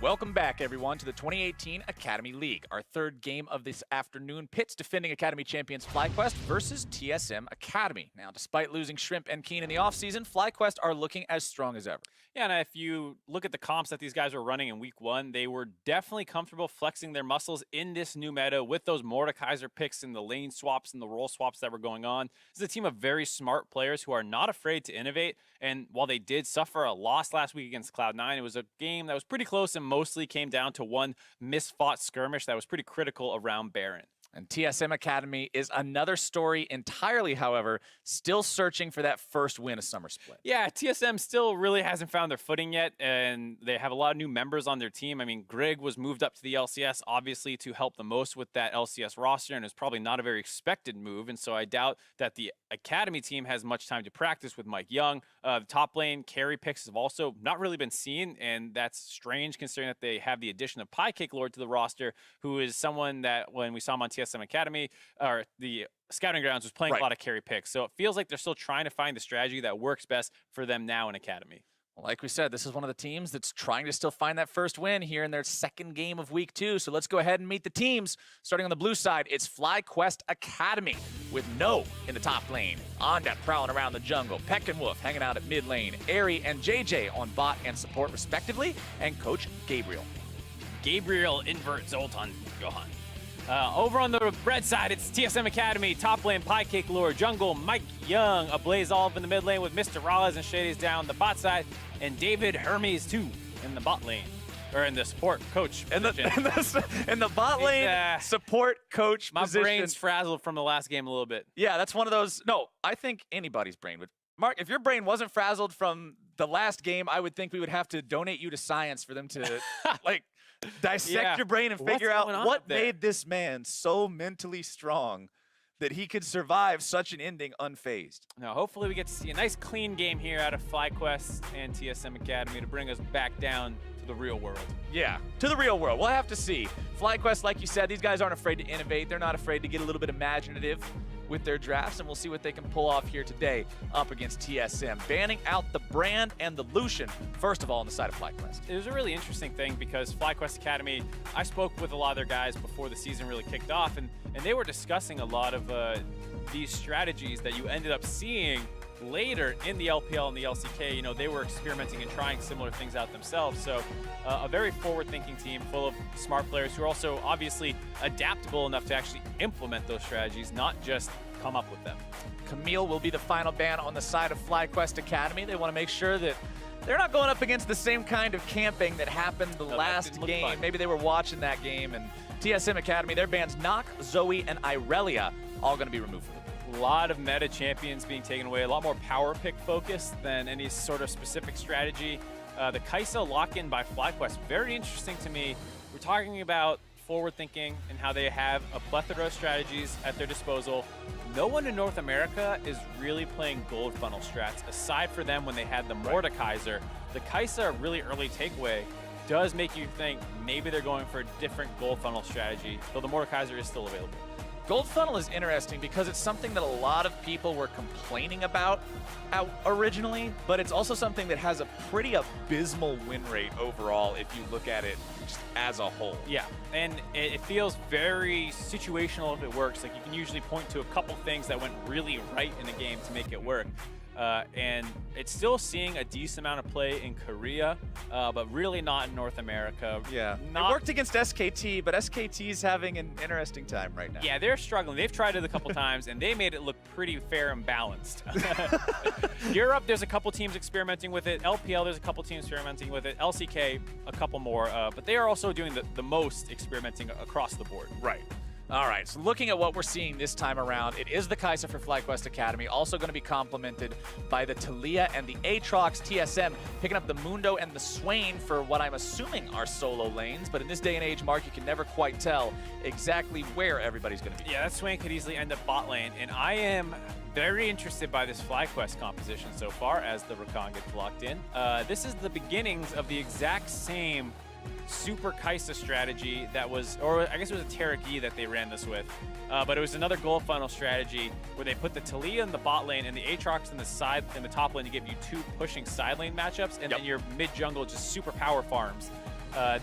Welcome back, everyone, to the 2018 Academy League. Our third game of this afternoon pits defending Academy champions FlyQuest versus TSM Academy. Now, despite losing Shrimp and Keen in the offseason, FlyQuest are looking as strong as ever. Yeah, and if you look at the comps that these guys were running in week one, they were definitely comfortable flexing their muscles in this new meta with those Mordekaiser picks and the lane swaps and the role swaps that were going on. This is a team of very smart players who are not afraid to innovate. And while they did suffer a loss last week against Cloud9, it was a game that was pretty close and mostly came down to one misfought skirmish that was pretty critical around Baron. And TSM Academy is another story entirely, however, still searching for that first win of Summer Split. Yeah, TSM still really hasn't found their footing yet, and they have a lot of new members on their team. I mean, Greg was moved up to the LCS, obviously, to help the most with that LCS roster, and it's probably not a very expected move, and so I doubt that the Academy team has much time to practice with Mike Young. The top lane carry picks have also not really been seen, and that's strange considering that they have the addition of Piecake Lord to the roster, who is someone that when we saw him on TSM Academy, or the Scouting Grounds, was playing a lot of carry picks. So it feels like they're still trying to find the strategy that works best for them now in Academy. Like we said, this is one of the teams that's trying to still find that first win here in their second game of week 2. So let's go ahead and meet the teams. Starting on the blue side, it's FlyQuest Academy with No in the top lane, Onda prowling around the jungle, Peck and Wolf hanging out at mid lane, Airy and JJ on bot and support respectively, and Coach Gabriel. Gabriel invert Zoltan Johan. Over on the red side, it's TSM Academy, top lane, Piecake Lord, jungle, Mike Young, Ablaze Olive in the mid lane with Mr. Rallas and Shady's down the bot side, and David Hermes, too, in the bot lane, or in the support coach position. In the bot lane, support coach position. My brain's frazzled from the last game a little bit. Yeah, that's one of those. No, I think anybody's brain would. Mark, if your brain wasn't frazzled from the last game, I would think we would have to donate you to science for them to, like, dissect your brain and figure out what made this man so mentally strong that he could survive such an ending unfazed. Now, hopefully we get to see a nice clean game here out of FlyQuest and TSM Academy to bring us back down to the real world. Yeah, to the real world. We'll have to see. FlyQuest, like you said, these guys aren't afraid to innovate. They're not afraid to get a little bit imaginative with their drafts, and we'll see what they can pull off here today up against TSM. Banning out the Brand and the Lucian, first of all, on the side of FlyQuest. It was a really interesting thing because FlyQuest Academy, I spoke with a lot of their guys before the season really kicked off, and they were discussing a lot of these strategies that you ended up seeing later in the LPL and the LCK. You know, they were experimenting and trying similar things out themselves. So a very forward-thinking team full of smart players who are also obviously adaptable enough to actually implement those strategies, not just come up with them. Camille will be the final ban on the side of FlyQuest Academy. They want to make sure that they're not going up against the same kind of camping that happened the last game. Maybe they were watching that game. And TSM Academy, their bans Nock, Zoe, and Irelia all going to be removed from them. A lot of meta champions being taken away, a lot more power pick focused than any sort of specific strategy. The Kai'Sa lock-in by FlyQuest, very interesting to me. We're talking about forward thinking and how they have a plethora of strategies at their disposal. No one in North America is really playing gold funnel strats, aside for them when they had the Mordekaiser. The Kai'Sa really early takeaway does make you think maybe they're going for a different gold funnel strategy, though the Mordekaiser is still available. Gold funnel is interesting because it's something that a lot of people were complaining about originally, but it's also something that has a pretty abysmal win rate overall if you look at it just as a whole. Yeah, and it feels very situational if it works. Like, you can usually point to a couple things that went really right in a game to make it work. And it's still seeing a decent amount of play in Korea, but really not in North America. Yeah, it worked against SKT, but SKT's having an interesting time right now. Yeah, they're struggling. They've tried it a couple times, and they made it look pretty fair and balanced. Europe, there's a couple teams experimenting with it. LPL, there's a couple teams experimenting with it. LCK, a couple more. But they are also doing the most experimenting across the board. Right. All right, so looking at what we're seeing this time around, it is the Kai'Sa for FlyQuest Academy, also going to be complemented by the Talia and the Aatrox. TSM picking up the Mundo and the Swain for what I'm assuming are solo lanes, but in this day and age, Mark, you can never quite tell exactly where everybody's going to be. Yeah, that Swain could easily end up bot lane, and I am very interested by this FlyQuest composition so far as the Rakan gets locked in. This is the beginnings of the exact same Super Kai'Sa strategy that was, or I guess it was a Terraki that they ran this with, but it was another gold funnel strategy where they put the Talia in the bot lane and the Aatrox in the top lane to give you two pushing side lane matchups, and then your mid jungle just super power farms.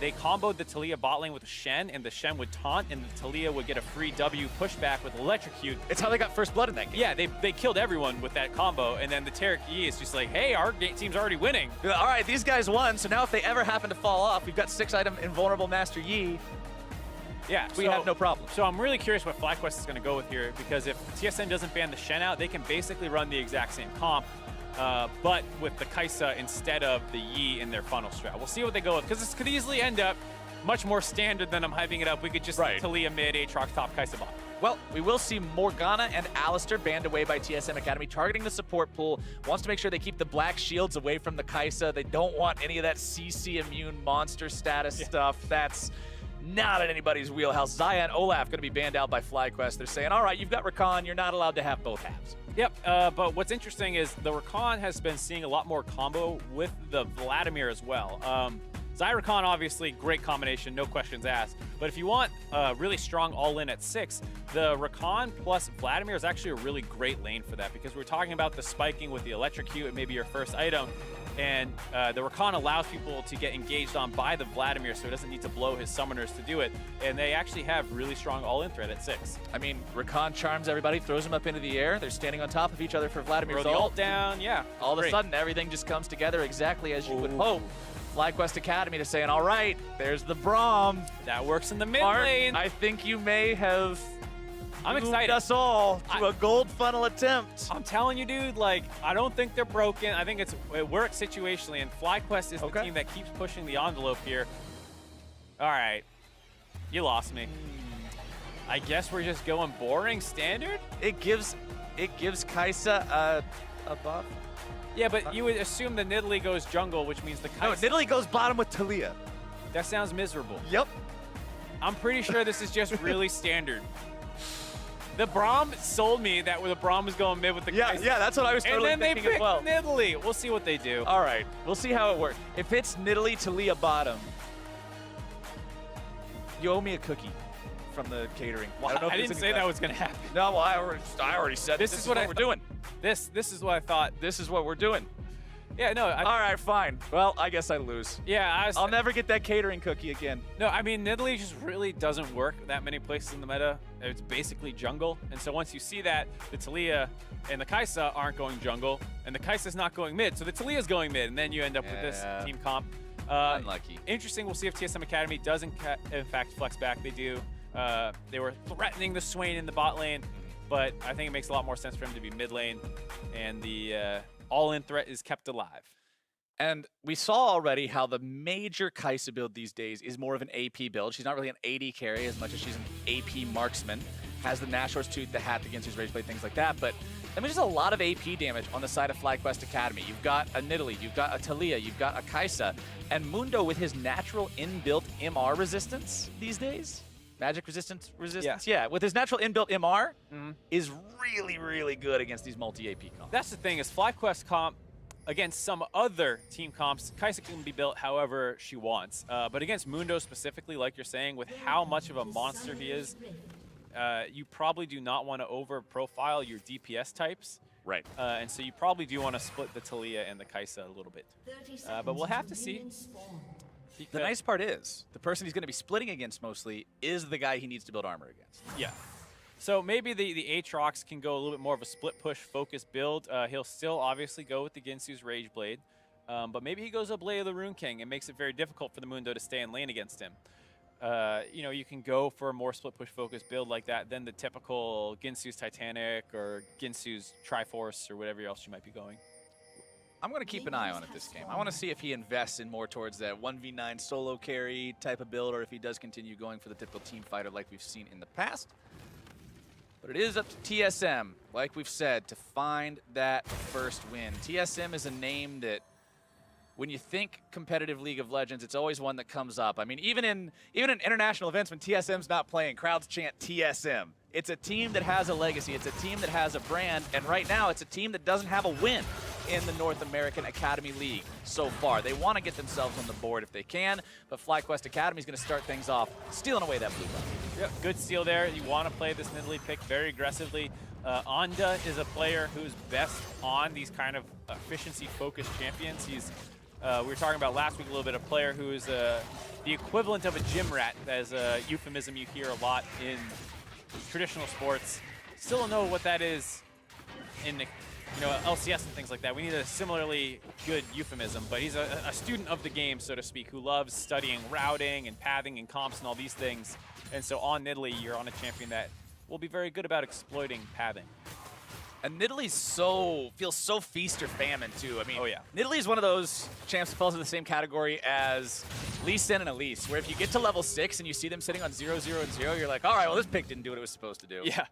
They comboed the Taliyah bot lane with a Shen, and the Shen would taunt, and the Taliyah would get a free W pushback with Electrocute. It's how they got first blood in that game. Yeah, they killed everyone with that combo, and then the Taric E is just like, hey, our team's already winning. All right, these guys won, so now if they ever happen to fall off, we've got 6-item Invulnerable Master Yi. Yeah, We have no problem. So I'm really curious what FlyQuest is going to go with here, because if TSM doesn't ban the Shen out, they can basically run the exact same comp, but with the Kai'Sa instead of the Yi in their funnel strat. We'll see what they go with, because this could easily end up much more standard than I'm hyping it up. We could just see Taliyah mid, Aatrox top, Kai'Sa bot. Well, we will see Morgana and Alistar banned away by TSM Academy, targeting the support pool. Wants to make sure they keep the black shields away from the Kai'Sa. They don't want any of that CC immune monster status stuff. That's not in anybody's wheelhouse. Xayah and Olaf going to be banned out by FlyQuest. They're saying, all right, you've got Rakan. You're not allowed to have both halves. Yep, but what's interesting is the Rakan has been seeing a lot more combo with the Vladimir as well. Xayah Rakan, obviously, great combination, no questions asked. But if you want really strong all-in at 6, the Rakan plus Vladimir is actually a really great lane for that, because we're talking about the spiking with the Electrocute and maybe your first item. And the Rakan allows people to get engaged on by the Vladimir, so it doesn't need to blow his summoners to do it. And they actually have really strong all-in threat at 6. I mean, Rakan charms everybody, throws them up into the air. They're standing on top of each other for Vladimir's Throw the ult down, yeah. All of a sudden, everything just comes together exactly as you would hope. FlyQuest Academy to saying, all right, there's the Braum. That works in the mid Mark, lane. I think you may have I'm excited. us all to a gold funnel attempt. I'm telling you, dude, like, I don't think they're broken. I think it works situationally, and FlyQuest is the team that keeps pushing the envelope here. All right. You lost me. I guess we're just going boring standard? It gives Kai'Sa a buff. Yeah, but you would assume the Nidalee goes jungle, which means the Kai'Sa... No, Nidalee goes bottom with Taliyah. That sounds miserable. Yep. I'm pretty sure this is just really standard. The Braum sold me that the Braum was going mid with the Kai'Sa. Yeah, that's what I was totally thinking thinking as well. And then they picked Nidalee. We'll see what they do. All right, we'll see how it works. If it's Nidalee, Taliyah bottom, you owe me a cookie from the catering. Well, I didn't say that was going to happen. No, well, I already said this is what we're doing. This is what I thought. This is what we're doing. Yeah, no. All right, fine. Well, I guess I lose. Yeah, I'll never get that catering cookie again. No, I mean, Nidalee just really doesn't work that many places in the meta. It's basically jungle. And so once you see that, the Taliyah and the Kai'Sa aren't going jungle, and the Kai'Sa's not going mid, so the Taliyah's going mid, and then you end up with this team comp. Unlucky. Interesting. We'll see if TSM Academy does, in fact, flex back. They do. They were threatening the Swain in the bot lane, but I think it makes a lot more sense for him to be mid lane, and the all-in threat is kept alive. And we saw already how the major Kai'Sa build these days is more of an AP build. She's not really an AD carry as much as she's an AP marksman. Has the Nashor's Tooth, the hat against his Rageblade, things like that. But I mean, there's a lot of AP damage on the side of FlyQuest Academy. You've got a Nidalee, you've got a Taliyah, you've got a Kai'Sa. And Mundo with his natural inbuilt MR resistance these days. Magic resistance? Yeah, with his natural inbuilt MR is really, really good against these multi-AP comps. That's the thing, is FlyQuest comp against some other team comps, Kai'Sa can be built however she wants. But against Mundo specifically, like you're saying, with how much of a monster he is, you probably do not want to over-profile your DPS types. Right. And so you probably do want to split the Taliyah and the Kai'Sa a little bit. But we'll have to see. The nice part is, the person he's going to be splitting against mostly is the guy he needs to build armor against. Yeah. So maybe the Aatrox can go a little bit more of a split push focus build. He'll still obviously go with the Ginsu's Rageblade, but maybe he goes Ablay of the Rune King and makes it very difficult for the Mundo to stay in lane against him. You know, you can go for a more split push focus build like that than the typical Ginsu's Titanic or Ginsu's Triforce or whatever else you might be going. I'm going to keep an eye on it this game. I want to see if he invests in more towards that 1v9 solo carry type of build, or if he does continue going for the typical team fighter like we've seen in the past. But it is up to TSM, like we've said, to find that first win. TSM is a name that, when you think competitive League of Legends, it's always one that comes up. I mean, even in international events, when TSM's not playing, crowds chant TSM. It's a team that has a legacy. It's a team that has a brand. And right now, it's a team that doesn't have a win in the North American Academy League so far. They want to get themselves on the board if they can, but FlyQuest Academy is going to start things off, stealing away that blue buff. Yep, good steal there. You want to play this Nidalee pick very aggressively. Anda is a player who's best on these kind of efficiency-focused champions. He's We were talking about last week a little bit, a player who is the equivalent of a gym rat. That is a euphemism you hear a lot in traditional sports. Still don't know what that is in LCS and things like that. We need a similarly good euphemism, but he's a student of the game, so to speak, who loves studying routing and pathing and comps and all these things. And so on Nidalee, you're on a champion that will be very good about exploiting pathing. And Nidalee feels so feast or famine too. I mean, oh yeah, Nidalee is one of those champs that falls in the same category as Lee Sin and Elise, where if you get to level 6 and you see them sitting on 0, 0, and 0, you're like, all right, well, this pick didn't do what it was supposed to do. Yeah,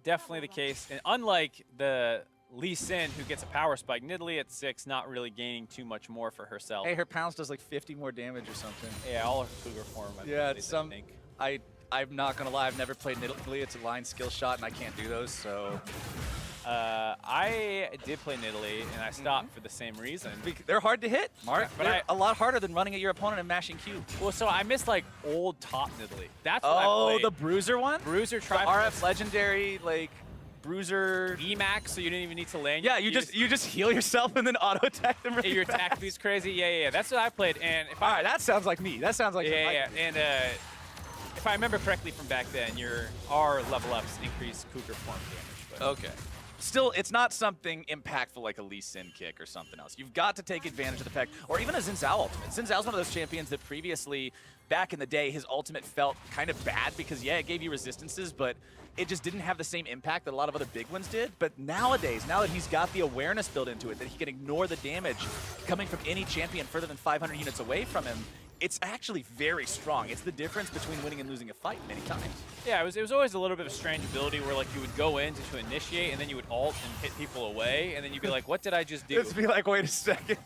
definitely the case. And unlike the Lee Sin, who gets a power spike, Nidalee at 6, not really gaining too much more for herself. Hey, her pounce does like 50 more damage or something. Yeah, all her Cougar form. Yeah, it's some. I'm not gonna lie, I've never played Nidalee. It's a line skill shot, and I can't do those. So. I did play Nidalee, and I stopped for the same reason. They're hard to hit, Mark. But they're a lot harder than running at your opponent and mashing Q. Well, so I missed like old top Nidalee. That's what I played. The Bruiser one? Bruiser the Triforce. RF Legendary, like, Bruiser. Emax, so you didn't even need to land. Yeah, you just heal yourself and then auto attack them really Your attack speed's crazy. Yeah. That's what I played. And if all right, that sounds like me. That sounds like yeah. And if I remember correctly from back then, your R level ups increase Cougar form damage. But. Okay. Still, it's not something impactful like a Lee Sin kick or something else. You've got to take advantage of the fact, or even a Xin Zhao ultimate. Xin Zhao's one of those champions that previously, back in the day, his ultimate felt kind of bad because, yeah, it gave you resistances, but it just didn't have the same impact that a lot of other big ones did. But nowadays, now that he's got the awareness built into it, that he can ignore the damage coming from any champion further than 500 units away from him, it's actually very strong. It's the difference between winning and losing a fight many times. Yeah, it was always a little bit of a strange ability where like you would go in to initiate and then you would ult and hit people away and then you'd be like, what did I just do? It'd be like, wait a second.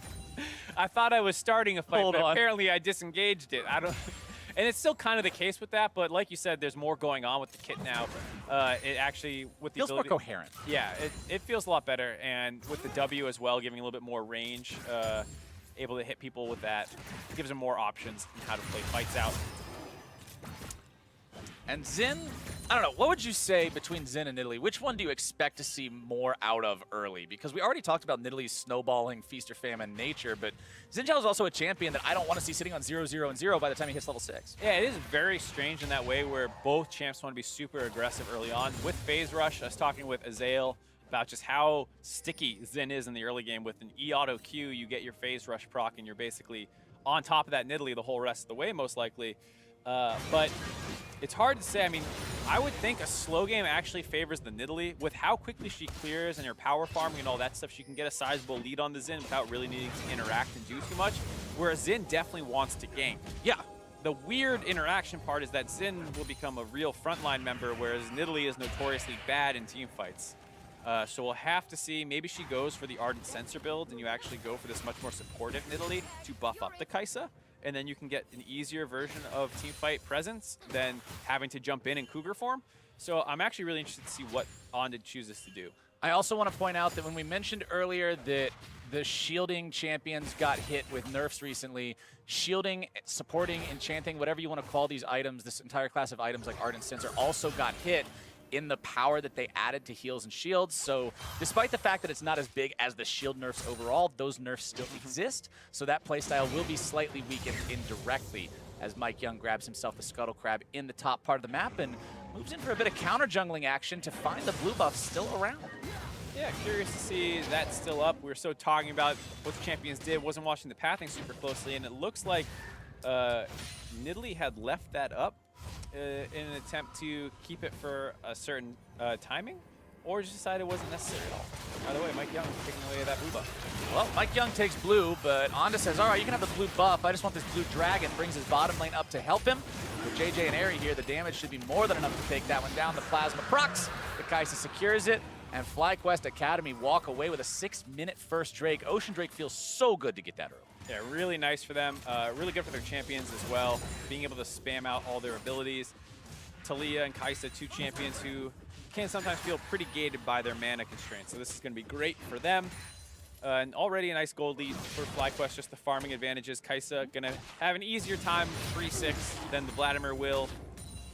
I thought I was starting a fight, Hold but on. apparently I disengaged it. I don't. And it's still kind of the case with that, but like you said, there's more going on with the kit now. It actually, with the feels ability, more coherent. Yeah, it feels a lot better, and with the W as well, giving a little bit more range, able to hit people with that, gives them more options in how to play fights out. And Xin, I don't know, what would you say between Xin and Nidalee? Which one do you expect to see more out of early? Because we already talked about Nidalee's snowballing feast or famine nature, but Xin Zhao is also a champion that I don't want to see sitting on 0, 0, and 0 by the time he hits level 6. Yeah, it is very strange in that way where both champs want to be super aggressive early on. With Phase Rush, I was talking with Azael about just how sticky Xin is in the early game. With an E-auto Q, you get your Phase Rush proc, and you're basically on top of that Nidalee the whole rest of the way, most likely. But it's hard to say. I mean, I would think a slow game actually favors the Nidalee. With how quickly she clears and her power farming and all that stuff, she can get a sizable lead on the Xin without really needing to interact and do too much, whereas Xin definitely wants to gank. Yeah, the weird interaction part is that Xin will become a real frontline member, whereas Nidalee is notoriously bad in team fights. So we'll have to see. Maybe she goes for the Ardent Sensor build, and you actually go for this much more supportive Nidalee to buff up the Kai'Sa. And then you can get an easier version of teamfight presence than having to jump in Cougar form. So I'm actually really interested to see what Onda chooses to do. I also want to point out that when we mentioned earlier that the shielding champions got hit with nerfs recently, shielding, supporting, enchanting, whatever you want to call these items, this entire class of items like Ardent Sensor also got hit in the power that they added to heals and shields. So despite the fact that it's not as big as the shield nerfs overall, those nerfs still exist. So that playstyle will be slightly weakened indirectly as Mike Young grabs himself the Scuttle Crab in the top part of the map and moves in for a bit of counter jungling action to find the blue buff still around. Yeah, curious to see that still up. We were so talking about what the champions did, wasn't watching the pathing super closely, and it looks like Nidalee had left that up in an attempt to keep it for a certain timing, or just decided it wasn't necessary at all. By the way, Mike Young taking away that blue buff. Well, Mike Young takes blue, but Onda says, all right, you can have the blue buff. I just want this blue dragon. Brings his bottom lane up to help him. With JJ and Aerie here, the damage should be more than enough to take that one down. The plasma procs. The Kai'Sa secures it. And FlyQuest Academy walk away with a 6-minute first Drake. Ocean Drake feels so good to get that early. Yeah, really nice for them. Really good for their champions as well. Being able to spam out all their abilities. Taliyah and Kai'Sa, two champions who can sometimes feel pretty gated by their mana constraints. So this is going to be great for them. And already a nice gold lead for FlyQuest, just the farming advantages. Kai'Sa going to have an easier time 3-6 than the Vladimir will.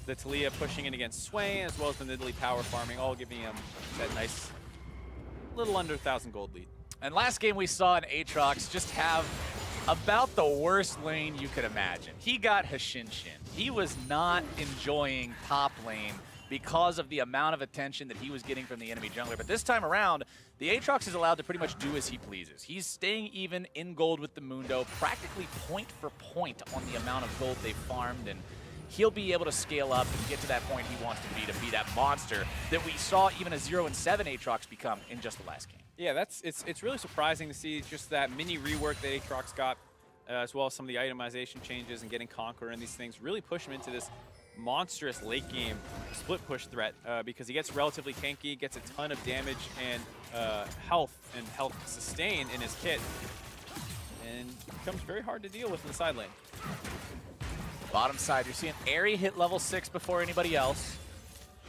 The Taliyah pushing in against Swain, as well as the Nidalee power farming, all giving him that nice little under 1,000 gold lead. And last game we saw an Aatrox just have about the worst lane you could imagine. He got Hashinshin. He was not enjoying top lane because of the amount of attention that he was getting from the enemy jungler. But this time around, the Aatrox is allowed to pretty much do as he pleases. He's staying even in gold with the Mundo, practically point for point on the amount of gold they've farmed, and he'll be able to scale up and get to that point he wants to be that monster that we saw even a 0-7 Aatrox become in just the last game. Yeah, it's really surprising to see just that mini rework that Aatrox got, as well as some of the itemization changes and getting Conqueror and these things really push him into this monstrous late game split push threat, because he gets relatively tanky, gets a ton of damage and health sustain in his kit, and becomes very hard to deal with in the side lane. Bottom side, you're seeing Airy hit level 6 before anybody else.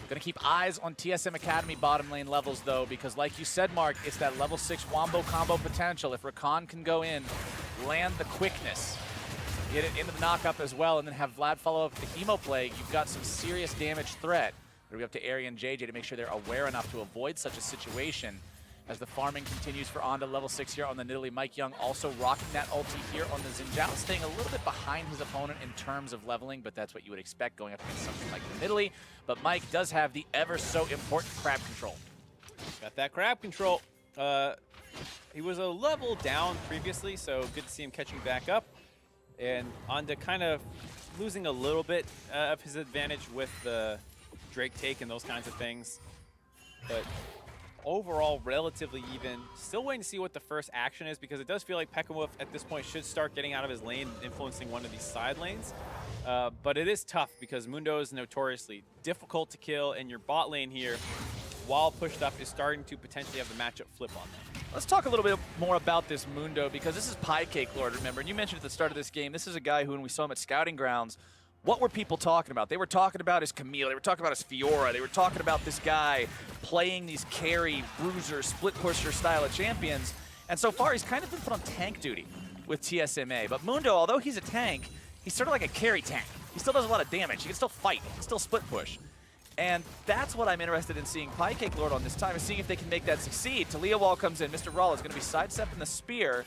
Gonna keep eyes on TSM Academy bottom lane levels though, because like you said, Mark, it's that level 6 wombo combo potential. If Rakan can go in, land the quickness, get it into the knock-up as well, and then have Vlad follow up with the Hemo Plague, you've got some serious damage threat. It'll be up to Airy and JJ to make sure they're aware enough to avoid such a situation. As the farming continues for Onda, level 6 here on the Nidalee. Mike Young also rocking that ulti here on the Zinjao, staying a little bit behind his opponent in terms of leveling, but that's what you would expect going up against something like the Nidalee. But Mike does have the ever so important crab control. Got that crab control. He was a level down previously, so good to see him catching back up. And Onda kind of losing a little bit of his advantage with the Drake take and those kinds of things. But overall, relatively even. Still waiting to see what the first action is, because it does feel like Pekka at this point should start getting out of his lane, influencing one of these side lanes. But it is tough because Mundo is notoriously difficult to kill, and your bot lane here, while pushed up, is starting to potentially have the matchup flip on them. Let's talk a little bit more about this Mundo, because this is Pie Cake Lord, remember? And you mentioned at the start of this game, this is a guy who, when we saw him at Scouting Grounds, what were people talking about? They were talking about his Camille, they were talking about his Fiora, they were talking about this guy playing these carry, bruiser, split pusher style of champions. And so far, he's kind of been put on tank duty with TSMA. But Mundo, although he's a tank, he's sort of like a carry tank. He still does a lot of damage. He can still fight. He can still split push. And that's what I'm interested in seeing Pie Cake Lord on this time, is seeing if they can make that succeed. Talia Wall comes in. Mr. Rawl is going to be sidestepping the spear.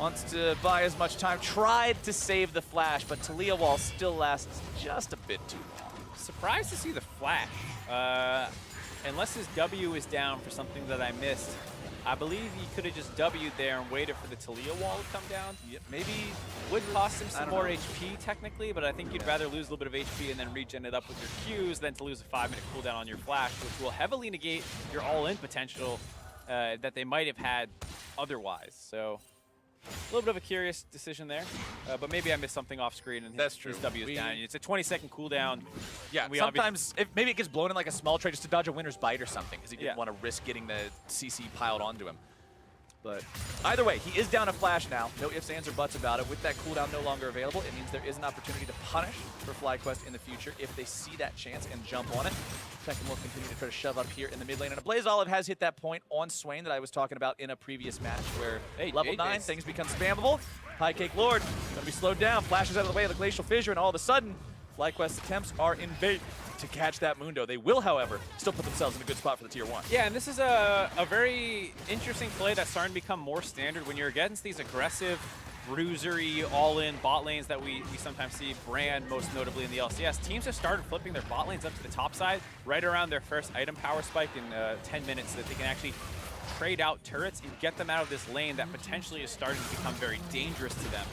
Wants to buy as much time. Tried to save the flash, but Talia Wall still lasts just a bit too long. Surprised to see the flash. Unless his W is down for something that I missed, I believe he could have just W'd there and waited for the Talia Wall to come down. Yep. Maybe would cost him some more HP technically, but I think you'd rather lose a little bit of HP and then regen it up with your Qs than to lose a 5-minute cooldown on your flash, which will heavily negate your all-in potential that they might have had otherwise. So a little bit of a curious decision there, but maybe I missed something off screen and his W is down. It's a 20-second cooldown. Yeah, sometimes maybe it gets blown in like a small trade just to dodge a winner's bite or something, because he didn't want to risk getting the CC piled onto him. But either way, he is down a flash now. No ifs, ands, or buts about it. With that cooldown no longer available, it means there is an opportunity to punish for FlyQuest in the future if they see that chance and jump on it. Tekken will continue to try to shove up here in the mid lane. And Blaze Olive has hit that point on Swain that I was talking about in a previous match, where level 9, things become spammable. Pie Cake Lord going to be slowed down, flashes out of the way of the Glacial Fissure, and all of a sudden, FlyQuest attempts are in vain to catch that Mundo. They will, however, still put themselves in a good spot for the Tier 1. Yeah, and this is a very interesting play that's starting to become more standard when you're against these aggressive, bruisery, all-in bot lanes that we sometimes see brand most notably in the LCS. Teams have started flipping their bot lanes up to the top side right around their first item power spike in 10 minutes, so that they can actually trade out turrets and get them out of this lane that potentially is starting to become very dangerous to them.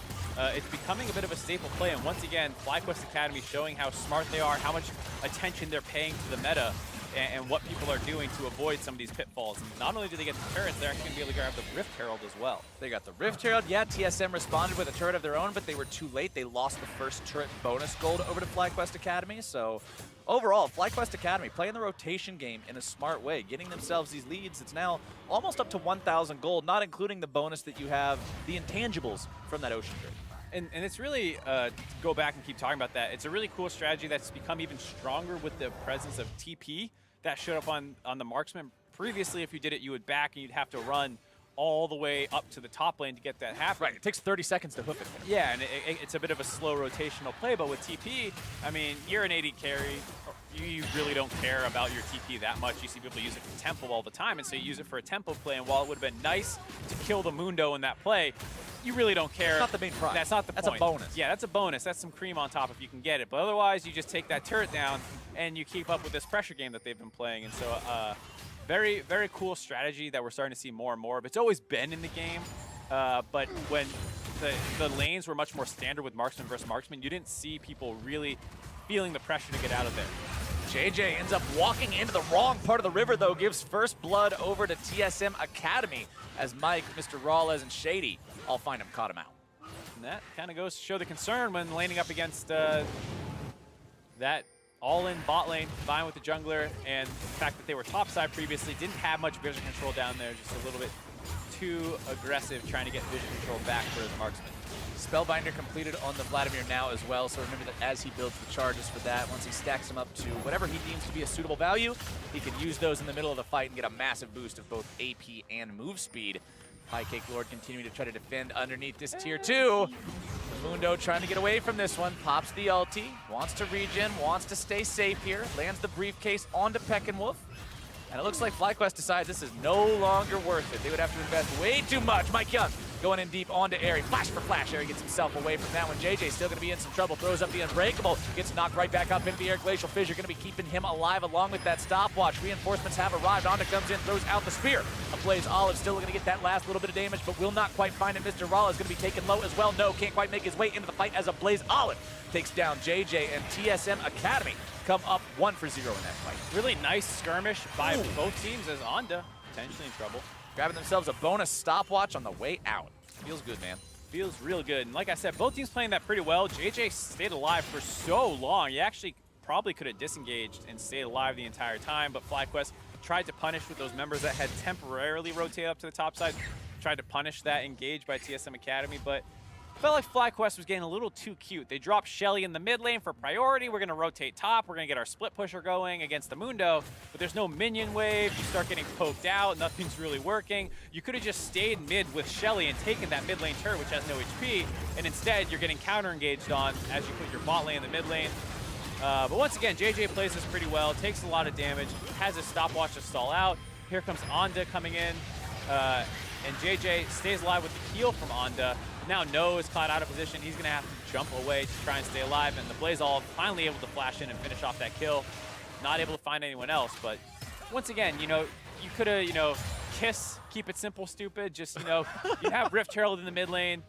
It's becoming a bit of a staple play, and once again, FlyQuest Academy showing how smart they are, how much attention they're paying to the meta, and what people are doing to avoid some of these pitfalls. And not only do they get the turrets, they're actually going to be able to grab the Rift Herald as well. They got the Rift Herald. Yeah, TSM responded with a turret of their own, but they were too late. They lost the first turret bonus gold over to FlyQuest Academy. So overall, FlyQuest Academy playing the rotation game in a smart way, getting themselves these leads. It's now almost up to 1,000 gold, not including the bonus that you have, the intangibles from that Ocean Trade. And it's really, to go back and keep talking about that, it's a really cool strategy that's become even stronger with the presence of TP that showed up on the marksman. Previously, if you did it, you would back and you'd have to run all the way up to the top lane to get that happen. Right, it takes 30 seconds to hoof it. Yeah, and it's a bit of a slow rotational play, but with TP, I mean, you're an AD carry, you really don't care about your TP that much. You see people use it for tempo all the time, and so you use it for a tempo play, and while it would have been nice to kill the Mundo in that play, you really don't care. That's not the main prize. That's not the point. That's a bonus. Yeah, that's a bonus. That's some cream on top if you can get it. But otherwise, you just take that turret down, and you keep up with this pressure game that they've been playing. And so very, very cool strategy that we're starting to see more and more of. It's always been in the game, but when the lanes were much more standard with marksman versus marksman, you didn't see people really feeling the pressure to get out of there. JJ ends up walking into the wrong part of the river, though, gives first blood over to TSM Academy as Mike, Mr. Rawlez, and Shady all find him, caught him out. And that kind of goes to show the concern when laning up against that all-in bot lane, combined with the jungler, and the fact that they were topside previously, didn't have much vision control down there, just a little bit too aggressive trying to get vision control back for his marksman. Spellbinder completed on the Vladimir now as well, so remember that as he builds the charges for that, once he stacks them up to whatever he deems to be a suitable value, he can use those in the middle of the fight and get a massive boost of both AP and move speed. Pie Cake Lord continuing to try to defend underneath this tier 2. Mundo trying to get away from this one, pops the ulti, wants to regen, wants to stay safe here, lands the briefcase onto Peckinwolf. And it looks like FlyQuest decides this is no longer worth it. They would have to invest way too much. Mike Young going in deep onto Airy. Flash for flash. Airy gets himself away from that one. JJ still going to be in some trouble. Throws up the Unbreakable. Gets knocked right back up into the air. Glacial Fissure going to be keeping him alive along with that stopwatch. Reinforcements have arrived. Onda comes in, throws out the spear. Ablaze Olive still going to get that last little bit of damage, but will not quite find it. Mr. Raw is going to be taken low as well. No, can't quite make his way into the fight as Ablaze Olive takes down JJ, and TSM Academy come up 1-0 in that fight. Really nice skirmish by both teams as Onda potentially in trouble. Grabbing themselves a bonus stopwatch on the way out. Feels good, man. Feels real good. And like I said, both teams playing that pretty well. JJ stayed alive for so long. He actually probably could have disengaged and stayed alive the entire time, but FlyQuest tried to punish with those members that had temporarily rotated up to the top side. Tried to punish that engage by TSM Academy, but felt like FlyQuest was getting a little too cute. They dropped Shelly in the mid lane for priority. We're going to rotate top. We're going to get our split pusher going against the Mundo, but there's no minion wave. You start getting poked out. Nothing's really working. You could have just stayed mid with Shelly and taken that mid lane turret, which has no HP, and instead you're getting counter engaged on as you put your bot lane in the mid lane. But once again, JJ plays this pretty well, takes a lot of damage, has a stopwatch to stall out. Here comes Onda coming in, and JJ stays alive with the heal from Onda. Now No is caught out of position. He's going to have to jump away to try and stay alive, and the Blaze Olive finally able to flash in and finish off that kill. Not able to find anyone else, but once again, you could have, kiss, keep it simple, stupid. Just, you have Rift Herald in the mid lane,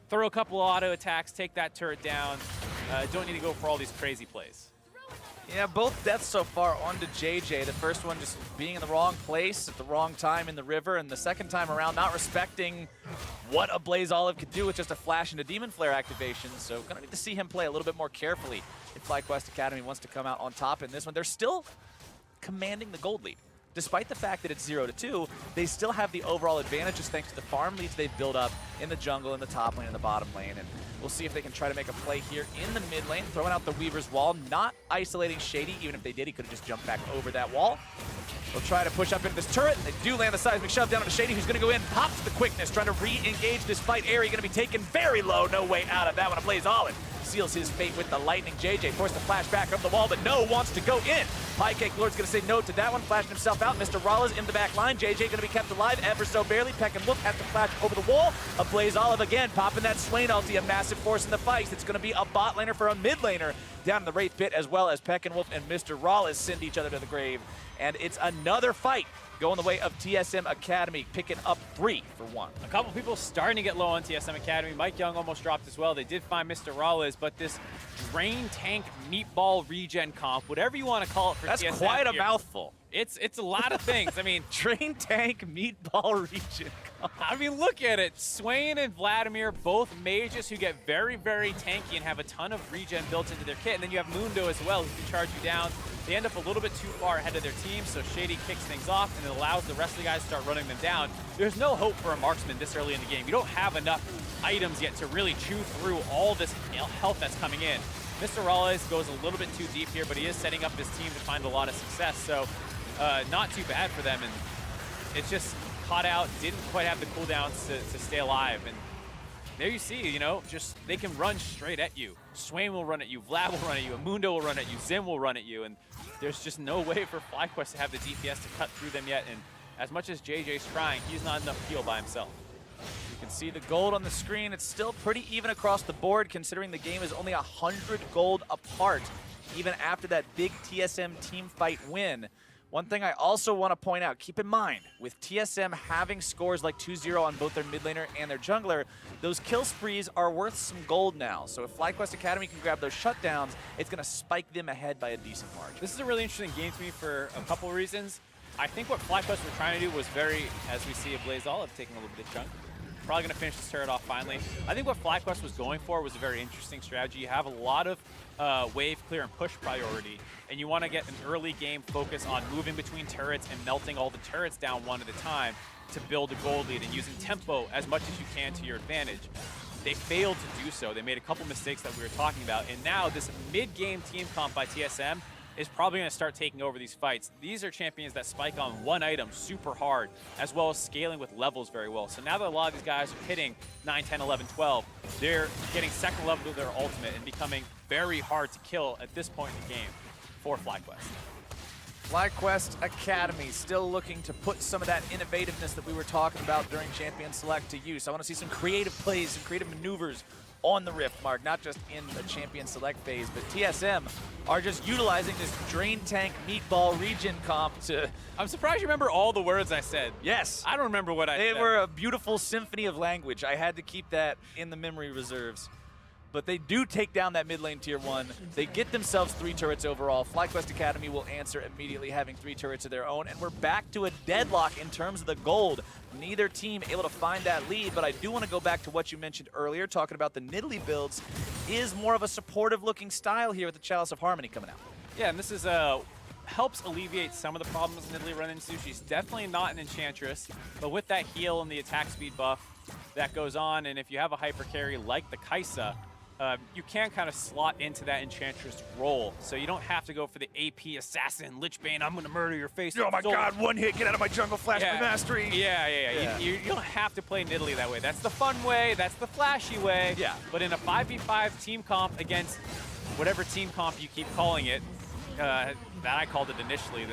throw a couple auto attacks, take that turret down. Don't need to go for all these crazy plays. Yeah, both deaths so far onto JJ. The first one just being in the wrong place at the wrong time in the river, and the second time around not respecting what a Blaze Olive could do with just a flash into Demon Flare activation. So gonna need to see him play a little bit more carefully if FlyQuest Academy wants to come out on top in this one. They're still commanding the gold lead. Despite the fact that it's 0-2, they still have the overall advantage just thanks to the farm leads they've built up in the jungle, in the top lane, and the bottom lane. And we'll see if they can try to make a play here in the mid lane, throwing out the Weaver's Wall, not isolating Shady. Even if they did, he could have just jumped back over that wall. They'll try to push up into this turret, and they do land the seismic shove down onto Shady, who's going to go in, pops the quickness, trying to re-engage this fight. Airy going to be taken very low, no way out of that one. Blaze Olive seals his fate with the lightning. JJ forced to flash back up the wall, but No wants to go in. Pie Cake Lord's going to say no to that one, flashing himself out. Mr. Rawlez in the back line. JJ going to be kept alive ever so barely. Peckinwolf has to flash over the wall. A Blaze Olive again, popping that Swain ulti, a massive force in the fight. It's going to be a bot laner for a mid laner down in the Wraith Pit, as well as Peckinwolf and Mr. Rawlez send each other to the grave. And it's another fight going the way of TSM Academy, picking up 3-1. A couple people starting to get low on TSM Academy. Mike Young almost dropped as well. They did find Mr. Rawlez, but this drain tank meatball regen comp, whatever you want to call it for TSM. That's quite a mouthful. It's a lot of things. I mean, drain tank meatball regen comp. I mean, look at it. Swain and Vladimir, both mages who get very, very tanky and have a ton of regen built into their kit. And then you have Mundo as well, who can charge you down. They end up a little bit too far ahead of their team, so Shady kicks things off and it allows the rest of the guys to start running them down. There's no hope for a marksman this early in the game. You don't have enough items yet to really chew through all this health that's coming in. Mr. Rawlez goes a little bit too deep here, but he is setting up his team to find a lot of success, so not too bad for them. And it's just caught out, didn't quite have the cooldowns to stay alive. And there you see, you know, just they can run straight at you. Swain will run at you, Vlad will run at you, Amundo will run at you, Zim will run at you, and there's just no way for FlyQuest to have the DPS to cut through them yet. And as much as JJ's trying, he's not enough heal by himself. You can see the gold on the screen. It's still pretty even across the board, considering the game is only 100 gold apart, even after that big TSM team fight win. One thing I also want to point out, keep in mind, with TSM having scores like 2-0 on both their mid laner and their jungler, those kill sprees are worth some gold now. So if FlyQuest Academy can grab those shutdowns, it's going to spike them ahead by a decent margin. This is a really interesting game to me for a couple reasons. I think what FlyQuest were trying to do was very, as we see, Blaze Olive taking a little bit of chunk. Probably going to finish this turret off finally. I think what FlyQuest was going for was a very interesting strategy. You have a lot of wave clear and push priority, and you want to get an early game focus on moving between turrets and melting all the turrets down one at a time to build a gold lead and using tempo as much as you can to your advantage. They failed to do so. They made a couple mistakes that we were talking about, and now this mid-game team comp by TSM is probably going to start taking over these fights. These are champions that spike on one item super hard, as well as scaling with levels very well. So now that a lot of these guys are hitting 9, 10, 11, 12, they're getting second level to their ultimate and becoming very hard to kill at this point in the game for FlyQuest. FlyQuest Academy still looking to put some of that innovativeness that we were talking about during Champion Select to use. I want to see some creative plays, some creative maneuvers on the Rift, Mark, not just in the Champion Select phase, but TSM are just utilizing this Drain Tank Meatball region comp to... I'm surprised you remember all the words I said. Yes. I don't remember what I said. They were a beautiful symphony of language. I had to keep that in the memory reserves. But they do take down that mid lane tier 1. They get themselves 3 turrets overall. FlyQuest Academy will answer immediately, having 3 turrets of their own. And we're back to a deadlock in terms of the gold. Neither team able to find that lead, but I do want to go back to what you mentioned earlier, talking about the Nidalee builds is more of a supportive looking style here with the Chalice of Harmony coming out. Yeah, and this is helps alleviate some of the problems Nidalee run into. She's definitely not an Enchantress, but with that heal and the attack speed buff that goes on, and if you have a hyper carry like the Kai'Sa, you can kind of slot into that Enchantress role, so you don't have to go for the AP Assassin, Lichbane, I'm going to murder your face. Oh my god, one hit, get out of my jungle, flash my mastery. Yeah. You don't have to play Nidalee that way. That's the fun way, that's the flashy way. Yeah. But in a 5v5 team comp against whatever team comp you keep calling it, that I called it initially.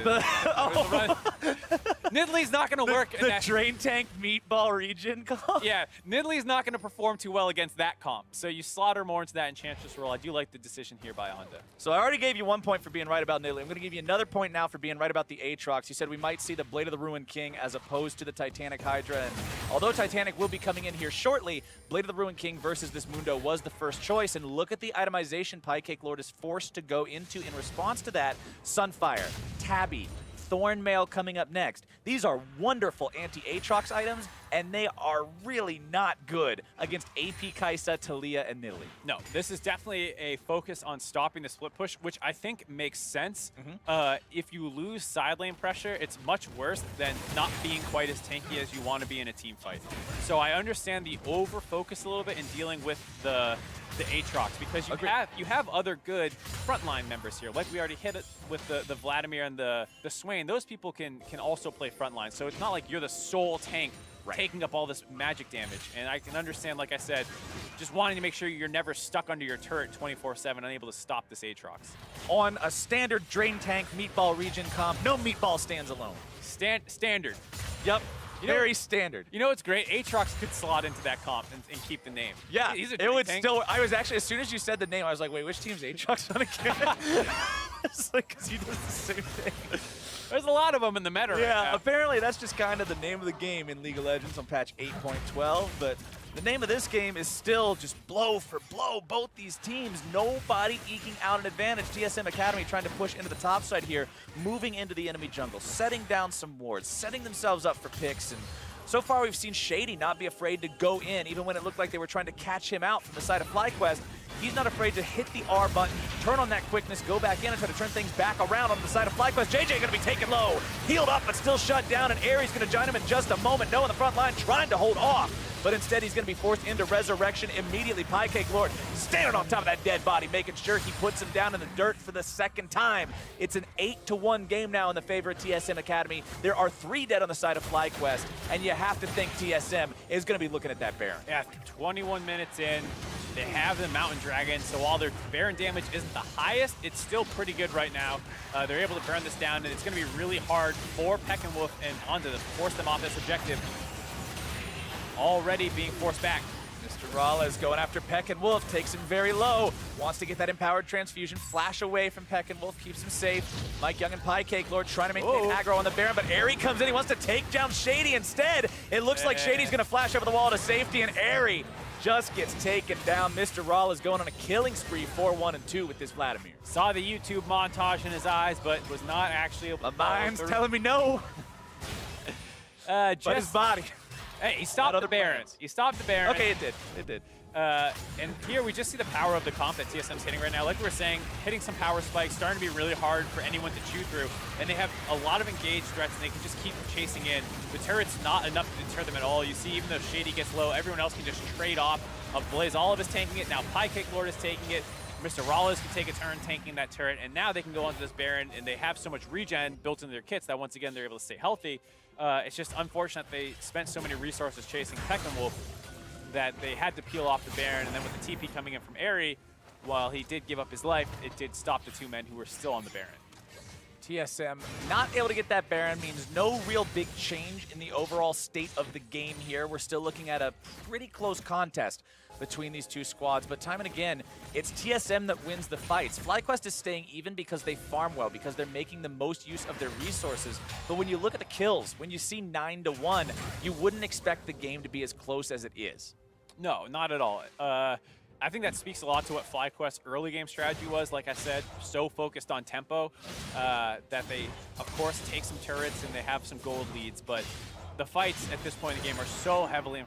Nidalee's not going to work. The Drain Tank Meatball region comp? Yeah, Nidalee's not going to perform too well against that comp. So you slaughter more into that Enchantress role. I do like the decision here by Honda. So I already gave you 1 point for being right about Nidalee. I'm going to give you another point now for being right about the Aatrox. You said we might see the Blade of the Ruined King as opposed to the Titanic Hydra. And although Titanic will be coming in here shortly, Blade of the Ruined King versus this Mundo was the first choice. And look at the itemization Piecake Lord is forced to go into in response to that. Sunfire, Tabby, Thornmail coming up next. These are wonderful anti-Aatrox items, and they are really not good against AP Kai'Sa, Taliyah, and Nidalee. No, this is definitely a focus on stopping the split push, which I think makes sense. If you lose side lane pressure, it's much worse than not being quite as tanky as you want to be in a team fight. So I understand the over-focus a little bit in dealing with the Aatrox, because you have other good frontline members here. Like we already hit it with the Vladimir and the Swain. Those people can also play frontline. So it's not like you're the sole tank taking up all this magic damage. And I can understand, like I said, just wanting to make sure you're never stuck under your turret 24/7, unable to stop this Aatrox. On a standard Drain Tank Meatball region comp, no Meatball stands alone. Standard. Yep. Very standard. You know what's great? Aatrox could slot into that comp and keep the name. Yeah, he's a it would tank. still. I was actually, as soon as you said the name, I was like, wait, which team's Aatrox on again? It's like, because he does the same thing. There's a lot of them in the meta right now. Apparently that's just kind of the name of the game in League of Legends on patch 8.12, but the name of this game is still just blow for blow. Both these teams, nobody eking out an advantage. TSM Academy trying to push into the top side here, moving into the enemy jungle, setting down some wards, setting themselves up for picks, and so far we've seen Shady not be afraid to go in, even when it looked like they were trying to catch him out from the side of FlyQuest. he's not afraid to hit the R button, turn on that quickness, go back in and try to turn things back around on the side of FlyQuest. JJ gonna be taken low, healed up but still shut down, and Aries gonna join him in just a moment. No on the front line trying to hold off, but instead he's gonna be forced into resurrection immediately. Piecake Lord standing on top of that dead body, making sure he puts him down in the dirt for the second time. It's an 8-1 game now in the favor of TSM Academy. There are 3 dead on the side of FlyQuest, and you have to think TSM is gonna be looking at that Baron. Yeah, 21 minutes in, they have the Mountain Dragon, so while their Baron damage isn't the highest, it's still pretty good right now. They're able to burn this down, and it's gonna be really hard for Peck and Wolf and Honda to force them off this objective. Already being forced back. Mr. Rallas going after Peck and Wolf, takes him very low, wants to get that empowered transfusion, flash away from Peck and Wolf, keeps him safe. Mike Young and Piecake Lord trying to maintain aggro on the Baron, but Airy comes in, he wants to take down Shady instead. It looks like Shady's gonna flash over the wall to safety, and Airy just gets taken down. Mr. Rallas going on a killing spree, 4-1-2 with this Vladimir. Saw the YouTube montage in his eyes, but was not actually able to. My mind's telling me no. But his body. Hey, he stopped the Baron. He stopped the Baron. Okay, it did. It did. And here we just see the power of the comp that TSM's hitting right now. Like we were saying, hitting some power spikes, starting to be really hard for anyone to chew through. And they have a lot of engaged threats, and they can just keep chasing in. The turret's not enough to deter them at all. You see, even though Shady gets low, everyone else can just trade off. Blaze Olive is tanking it. Now Piecake Lord is taking it. Mr. Rallas can take a turn tanking that turret. And now they can go onto this Baron, and they have so much regen built into their kits that once again, they're able to stay healthy. It's just unfortunate they spent so many resources chasing Peck and Wolf that they had to peel off the Baron, and then with the TP coming in from Airy, while he did give up his life, it did stop the 2 men who were still on the Baron. TSM not able to get that Baron means no real big change in the overall state of the game here. We're still looking at a pretty close contest between these 2 squads, but time and again, it's TSM that wins the fights. FlyQuest is staying even because they farm well, because they're making the most use of their resources. But when you look at the kills, when you see 9-1, you wouldn't expect the game to be as close as it is. No, not at all. I think that speaks a lot to what FlyQuest's early game strategy was. Like I said, so focused on tempo that they, of course, take some turrets and they have some gold leads, but the fights at this point in the game are so heavily in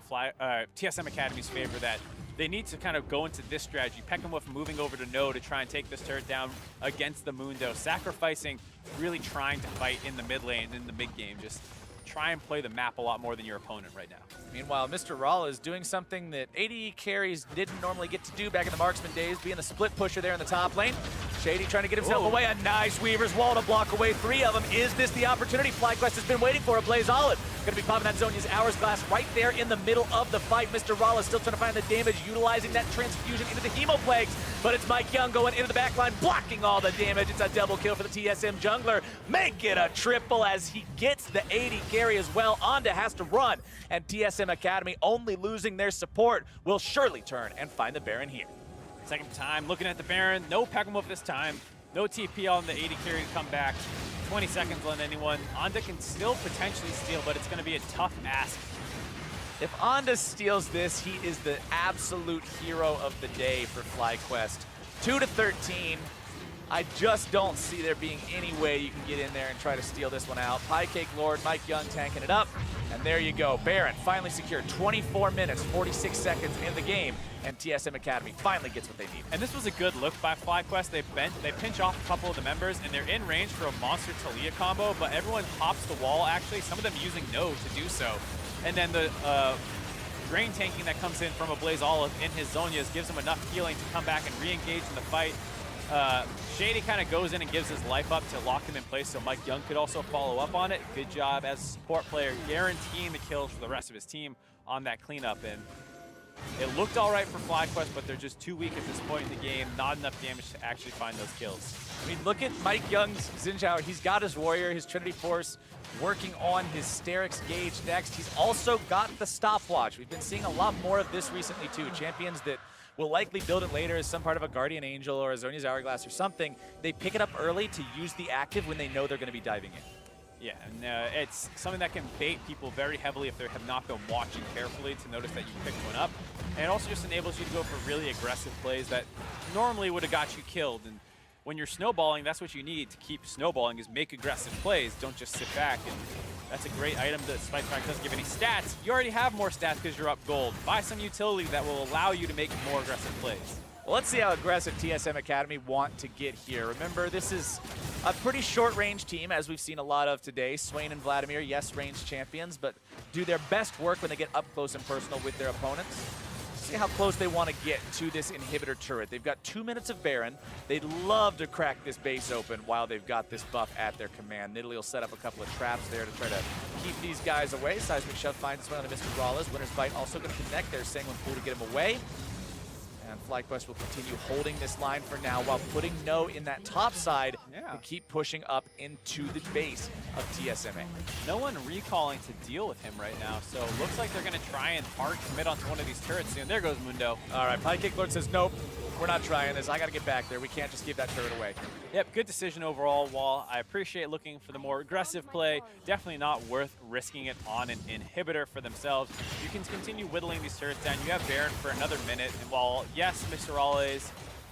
TSM Academy's favor that they need to kind of go into this strategy. Peck and Wolf moving over to No to try and take this turret down against the Mundo, sacrificing, really trying to fight in the mid lane, in the mid game. Just try and play the map a lot more than your opponent right now. Meanwhile, Mr. Rala is doing something that AD carries didn't normally get to do back in the marksman days, being the split pusher there in the top lane. Shady trying to get himself away. A nice Weaver's wall to block away 3 of them. Is this the opportunity FlyQuest has been waiting for? A Blaze Olive going to be popping that Zhonya's Hourglass right there in the middle of the fight. Mr. Rala still trying to find the damage, utilizing that transfusion into the Hemo Plagues, but it's Mike Young going into the back line, blocking all the damage. It's a double kill for the TSM jungler. Make it a triple as he gets the AD carry as well. Onda has to run, and TSM Academy, only losing their support, will surely turn and find the Baron here. Second time, looking at the Baron, no Peck and Wolf this time. No TP on the AD carry to come back. 20 seconds on anyone. Onda can still potentially steal, but it's going to be a tough ask. If Onda steals this, he is the absolute hero of the day for FlyQuest. 2-13. I just don't see there being any way you can get in there and try to steal this one out. Piecake Lord, Mike Young tanking it up, and there you go. Baron finally secured. 24 minutes, 46 seconds in the game, and TSM Academy finally gets what they need. And this was a good look by FlyQuest. They pinch off a couple of the members, and they're in range for a monster Talia combo, but everyone hops the wall, actually, some of them using No to do so. And then the drain tanking that comes in from a Blaze Olive in his Zhonya's gives him enough healing to come back and re-engage in the fight. Shady kind of goes in and gives his life up to lock him in place so Mike Young could also follow up on it. Good job as a support player, guaranteeing the kills for the rest of his team on that cleanup. And it looked all right for FlyQuest, but they're just too weak at this point in the game. Not enough damage to actually find those kills. I mean, look at Mike Young's Xin Zhao. He's got his Warrior, his Trinity Force, working on his Sterix Gauge next. He's also got the Stopwatch. We've been seeing a lot more of this recently, too. Champions that will likely build it later as some part of a Guardian Angel or a Zhonya's Hourglass or something. They pick it up early to use the active when they know they're going to be diving in. Yeah, and it's something that can bait people very heavily if they have not been watching carefully to notice that you picked one up. And it also just enables you to go for really aggressive plays that normally would have got you killed. And when you're snowballing, that's what you need to keep snowballing, is make aggressive plays. Don't just sit back. And that's a great item that Spike Strike doesn't give any stats. You already have more stats because you're up gold. Buy some utility that will allow you to make more aggressive plays. Well, let's see how aggressive TSM Academy want to get here. Remember, this is a pretty short-range team, as we've seen a lot of today. Swain and Vladimir, yes, range champions, but do their best work when they get up close and personal with their opponents. See how close they want to get to this inhibitor turret. They've got 2 minutes of Baron. They'd love to crack this base open while they've got this buff at their command. Nidalee will set up a couple of traps there to try to keep these guys away. Seismic Shove finds its way on the Mr. Rawlers. Winner's Bite also going to connect there. Sanguine Pool to get him away. And FlyQuest will continue holding this line for now while putting No in that top side and keep pushing up into the base of TSMA. No one recalling to deal with him right now, so it looks like they're going to try and hard commit onto one of these turrets soon. There goes Mundo. All right, Piekick Lord says, nope, we're not trying this. I got to get back there. We can't just give that turret away. Yep, good decision overall, Wall. I appreciate looking for the more aggressive play. Definitely not worth risking it on an inhibitor for themselves. You can continue whittling these turrets down. You have Baron for another minute, and while, yes, Mr. Raleigh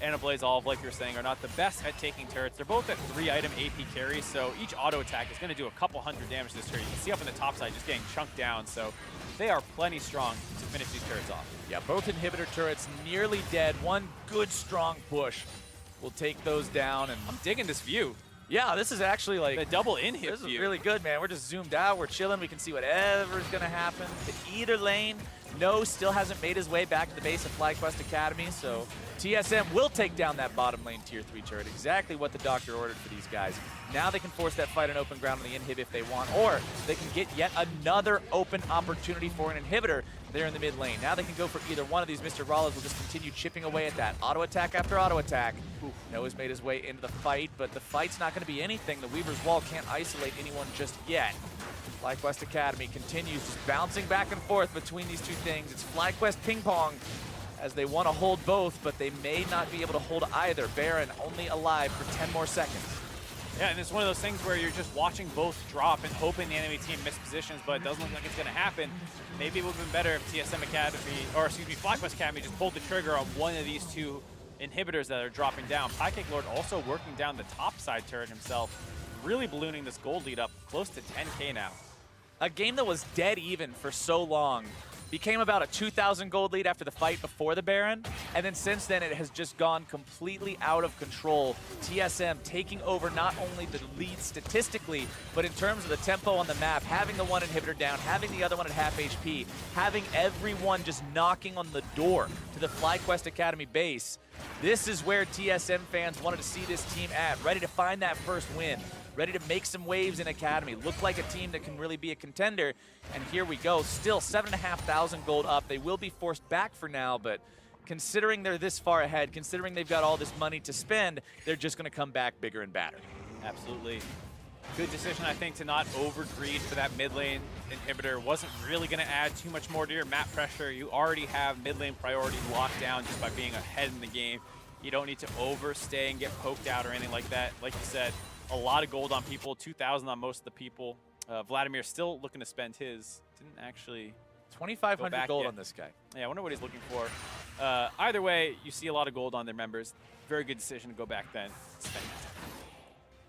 and a Blaze Olive, like you're saying, are not the best at taking turrets, they're both at 3-item AP carries, so each auto attack is going to do a couple hundred damage to this turret. You can see up in the top side just getting chunked down, so they are plenty strong to finish these turrets off. Yeah, both inhibitor turrets nearly dead. One good, strong push will take those down. And I'm digging this view. Yeah, this is actually like the double inhib This view. is really good, man. We're just zoomed out. We're chilling. We can see whatever's going to happen to either lane. No still hasn't made his way back to the base of FlyQuest Academy, so TSM will take down that bottom lane tier 3 turret. Exactly what the doctor ordered for these guys. Now they can force that fight on open ground on the inhib if they want, or they can get yet another open opportunity for an inhibitor there in the mid lane. Now they can go for either one of these. Mr. Rollins will just continue chipping away at that. Auto attack after auto attack. Noah's made his way into the fight, but the fight's not going to be anything. The Weaver's Wall can't isolate anyone just yet. FlyQuest Academy continues just bouncing back and forth between these two things. It's FlyQuest ping pong as they want to hold both, but they may not be able to hold either. Baron only alive for 10 more seconds. Yeah, and it's one of those things where you're just watching both drop and hoping the enemy team mispositions, but it doesn't look like it's going to happen. Maybe it would have been better if TSM Academy, or excuse me, FlyQuest Academy just pulled the trigger on one of these two inhibitors that are dropping down. Piekick Lord also working down the top side turret himself, really ballooning this gold lead up close to 10K now. A game that was dead even for so long became about a 2,000 gold lead after the fight before the Baron, and then since then it has just gone completely out of control. TSM taking over not only the lead statistically, but in terms of the tempo on the map, having the one inhibitor down, having the other one at half HP, having everyone just knocking on the door to the FlyQuest Academy base. This is where TSM fans wanted to see this team at, ready to find that first win, ready to make some waves in Academy, look like a team that can really be a contender. And here we go, still 7,500 gold up. They will be forced back for now, but considering they're this far ahead, considering they've got all this money to spend, they're just gonna come back bigger and badder. Absolutely. Good decision, I think, to not overgreed for that mid lane inhibitor. Wasn't really going to add too much more to your map pressure. You already have mid lane priority locked down just by being ahead in the game. You don't need to overstay and get poked out or anything like that. Like you said, a lot of gold on people, 2,000 on most of the people. Vladimir still looking to spend his. Didn't actually 2,500 gold on this guy. Yeah, I wonder what he's looking for. Either way, you see a lot of gold on their members. Very good decision to go back then. Spend that.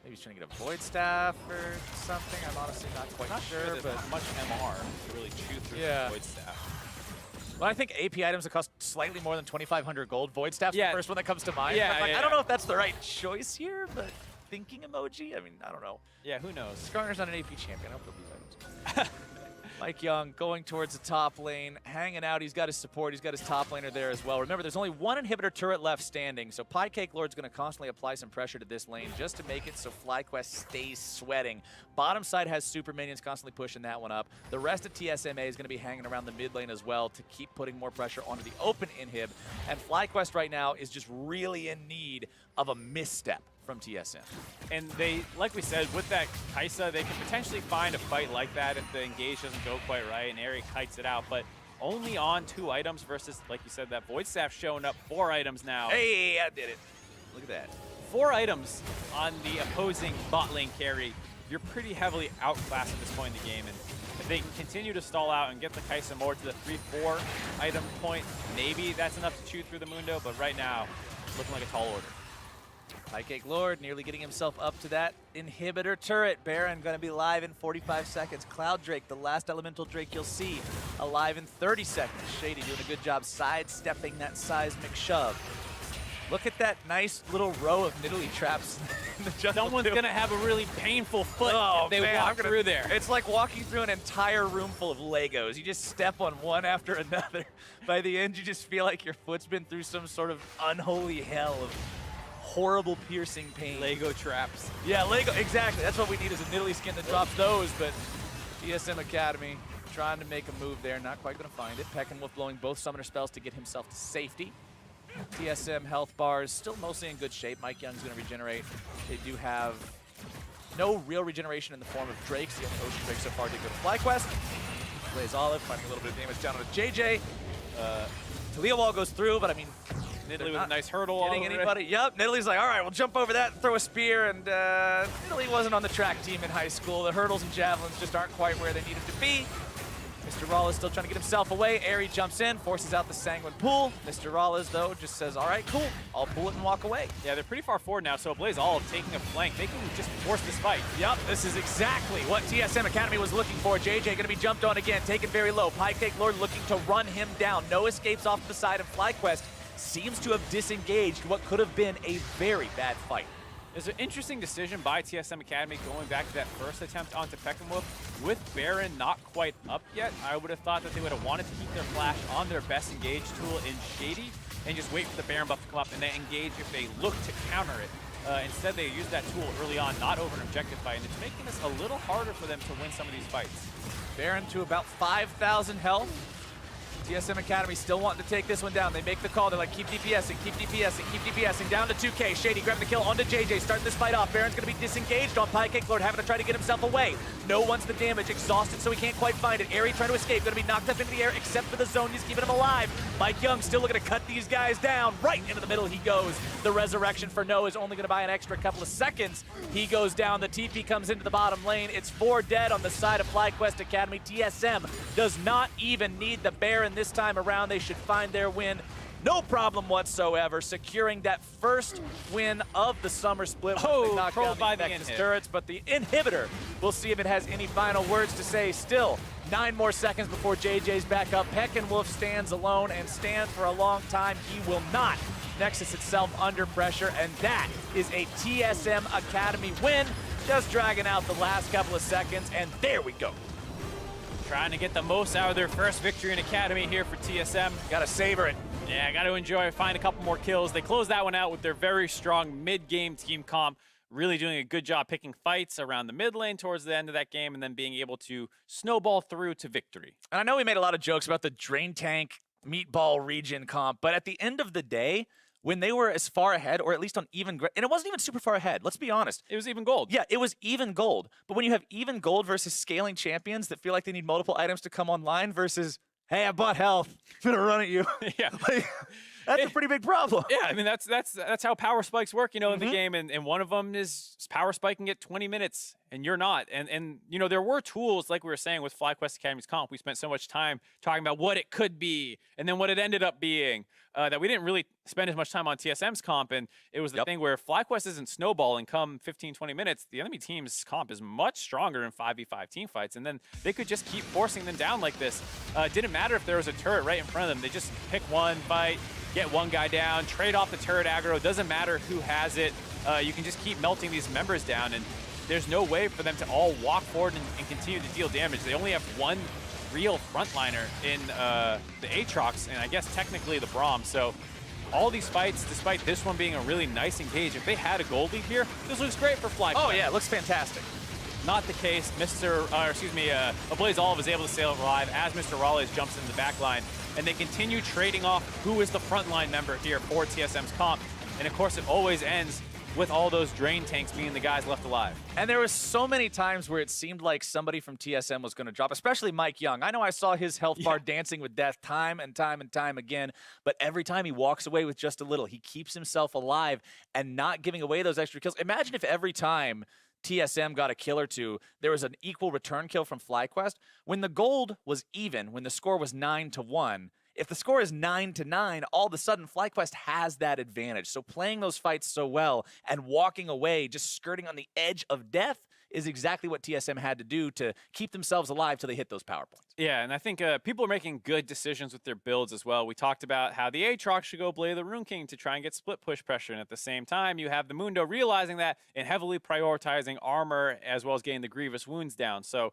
Maybe he's trying to get a Void Staff or something. I'm honestly not quite sure, but not much MR to really chew through the Void Staff. Well, I think AP items that cost slightly more than 2,500 gold. Void Staff's the first one that comes to mind. Yeah, I don't know if that's the right choice here, but thinking emoji? I mean, I don't know. Yeah, who knows? Skronger's not an AP champion. I hope these items. Mike Young going towards the top lane, hanging out. He's got his support. He's got his top laner there as well. Remember, there's only one inhibitor turret left standing, so Piecake Lord's going to constantly apply some pressure to this lane just to make it so FlyQuest stays sweating. Bottom side has super minions constantly pushing that one up. The rest of TSMA is going to be hanging around the mid lane as well to keep putting more pressure onto the open inhib. And FlyQuest right now is just really in need of a misstep from TSM. And they, like we said, with that Kaisa, they can potentially find a fight like that if the engage doesn't go quite right and Ari kites it out, but only on 2 items versus, like you said, that Void Staff showing up 4 items now. Hey, I did it. Look at that. 4 items on the opposing bot lane carry. You're pretty heavily outclassed at this point in the game, and if they can continue to stall out and get the Kaisa more to the 3-4 item point, maybe that's enough to chew through the Mundo, but right now, looking like a tall order. Piecake Lord nearly getting himself up to that inhibitor turret. Baron going to be live in 45 seconds. Cloud Drake, the last elemental Drake you'll see, alive in 30 seconds. Shady doing a good job sidestepping that seismic shove. Look at that nice little row of Nidalee traps in the jungle. Someone's going to have a really painful foot if they walk through there. It's like walking through an entire room full of Legos. You just step on one after another. By the end, you just feel like your foot's been through some sort of unholy hell of horrible piercing pain. Lego traps. Yeah, Lego, exactly. That's what we need is a Nidalee skin that drops those, but TSM Academy trying to make a move there, not quite going to find it. Peckinwolf blowing both summoner spells to get himself to safety. TSM health bars still mostly in good shape. Mike Young's going to regenerate. They do have no real regeneration in the form of Drakes. The only Ocean Drake so far did go to FlyQuest. Plays Olive, finding a little bit of damage down on JJ. Talia Wall goes through, but I mean, Nidalee with a nice hurdle. Getting anybody? Yep. Nidalee's like, all right, we'll jump over that and throw a spear. And Nidalee wasn't on the track team in high school. The hurdles and javelins just aren't quite where they needed to be. Mr. Rawlez still trying to get himself away. Airy jumps in, forces out the Sanguine Pool. Mr. Rawlez, though, just says, all right, cool. I'll pull it and walk away. Yeah, they're pretty far forward now, so Blaze Olive taking a flank. They can just force this fight. Yep, this is exactly what TSM Academy was looking for. JJ going to be jumped on again, taken very low. Piecake Lord looking to run him down. No escapes off to the side, of FlyQuest seems to have disengaged what could have been a very bad fight. There's an interesting decision by TSM Academy going back to that first attempt onto Peckinwolf. With Baron not quite up yet, I would have thought that they would have wanted to keep their flash on their best engage tool in Shady and just wait for the Baron buff to come up and then engage if they look to counter it. Instead, they used that tool early on, not over an objective fight, and it's making this a little harder for them to win some of these fights. Baron to about 5,000 health. TSM Academy still wanting to take this one down. They make the call. They're like, keep DPSing, keep DPSing, keep DPSing. Down to 2K. Shady grabbing the kill onto JJ. Starting this fight off. Baron's going to be disengaged on Piecake Lord, having to try to get himself away. No one's the damage. Exhausted, so he can't quite find it. Airy trying to escape. Going to be knocked up into the air, except for the zone. He's keeping him alive. Mike Young still looking to cut these guys down. Right into the middle he goes. The resurrection for No is only going to buy an extra couple of seconds. He goes down. The TP comes into the bottom lane. It's 4 dead on the side of FlyQuest Academy. TSM does not even need the Baron this time around. They should find their win. No problem whatsoever, securing that first win of the summer split. Controlled by the turrets, but the inhibitor, we'll see if it has any final words to say. Still, 9 more seconds before JJ's back up. Peckinwolf stands alone and stands for a long time. He will not Nexus itself under pressure, and that is a TSM Academy win. Just dragging out the last couple of seconds, and there we go. Trying to get the most out of their first victory in Academy here for TSM. Gotta savor it. Yeah, gotta enjoy it, find a couple more kills. They close that one out with their very strong mid-game team comp, really doing a good job picking fights around the mid lane towards the end of that game and then being able to snowball through to victory. And I know we made a lot of jokes about the Drain Tank Meatball region comp, but at the end of the day, when they were as far ahead, or at least on even, and it wasn't even super far ahead, let's be honest. It was even gold. Yeah, it was even gold. But when you have even gold versus scaling champions that feel like they need multiple items to come online versus, hey, I bought health, I'm gonna run at you. Yeah. That's a pretty big problem. Yeah, I mean, that's how power spikes work, you know, in the game. And one of them is power spiking at 20 minutes, and you're not. And you know, there were tools, like we were saying with FlyQuest Academy's comp. We spent so much time talking about what it could be and then what it ended up being that we didn't really spend as much time on TSM's comp. And it was the thing where FlyQuest isn't snowballing come 15, 20 minutes. The enemy team's comp is much stronger in 5v5 team fights. And then they could just keep forcing them down like this. It didn't matter if there was a turret right in front of them. They just pick one fight, get one guy down, trade off the turret aggro. Doesn't matter who has it. You can just keep melting these members down, and there's no way for them to all walk forward and continue to deal damage. They only have one real frontliner in the Aatrox, and I guess technically the Braum. So all these fights, despite this one being a really nice engage, if they had a gold lead here, this looks great for FlyQuest. Oh yeah, it looks fantastic. Not the case. Blaze Olive is able to sail alive as Mr. Rawlez jumps into the back line, and they continue trading off who is the frontline member here for TSM's comp. And of course, it always ends with all those drain tanks being the guys left alive. And there was so many times where it seemed like somebody from TSM was going to drop, especially Mike Young. I know I saw his health bar dancing with death time and time and time again, but every time he walks away with just a little, he keeps himself alive and not giving away those extra kills. Imagine if every time TSM got a kill or two, there was an equal return kill from FlyQuest. When the gold was even, when the score was 9-1, if the score is 9-9, all of a sudden FlyQuest has that advantage. So playing those fights so well and walking away, just skirting on the edge of death, is exactly what TSM had to do to keep themselves alive till they hit those power points. Yeah, and I think people are making good decisions with their builds as well. We talked about how the Aatrox should go play the Rune King to try and get split push pressure, and at the same time, you have the Mundo realizing that and heavily prioritizing armor as well as getting the Grievous wounds down. So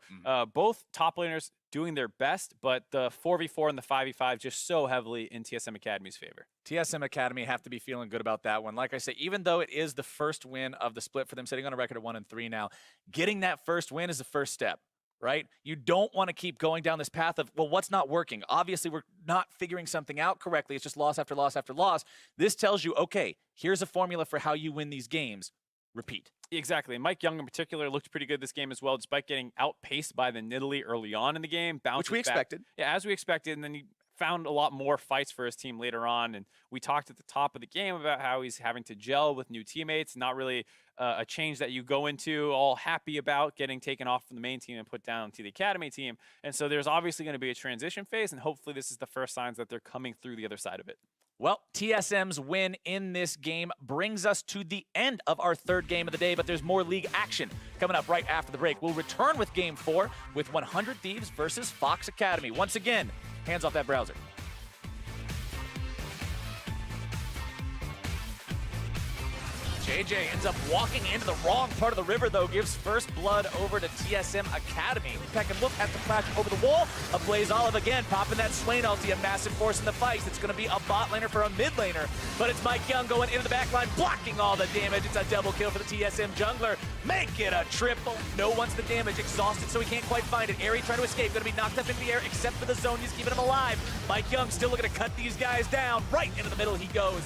both top laners doing their best, but the 4v4 and the 5v5 just so heavily in TSM Academy's favor. TSM Academy have to be feeling good about that one. Like I say, even though it is the first win of the split for them, sitting on a record of 1-3 now, getting that first win is the first step. Right? You don't want to keep going down this path of, well, what's not working? Obviously, we're not figuring something out correctly. It's just loss after loss after loss. This tells you, okay, here's a formula for how you win these games. Repeat. Exactly. And Mike Young in particular looked pretty good this game as well, despite getting outpaced by the Nidalee early on in the game. Which we expected. Yeah, as we expected. And then he found a lot more fights for his team later on. And we talked at the top of the game about how he's having to gel with new teammates, not really a change that you go into all happy about, getting taken off from the main team and put down to the academy team. And so there's obviously going to be a transition phase, and hopefully this is the first signs that they're coming through the other side of it. Well, TSM's win in this game brings us to the end of our third game of the day, but there's more league action coming up right after the break. We'll return with Game 4 with 100 Thieves versus Fox Academy. Once again, hands off that browser. JJ ends up walking into the wrong part of the river, though, gives first blood over to TSM Academy. Peck and look at the flash over the wall. A Blaze Olive again, popping that Swain ulti, a massive force in the fight. It's going to be a bot laner for a mid laner, but it's Mike Young going into the back line, blocking all the damage. It's a double kill for the TSM jungler. Make it a triple. No one's the damage, exhausted, so he can't quite find it. Airy trying to escape, going to be knocked up into the air, except for the zone. He's keeping him alive. Mike Young still looking to cut these guys down. Right into the middle he goes.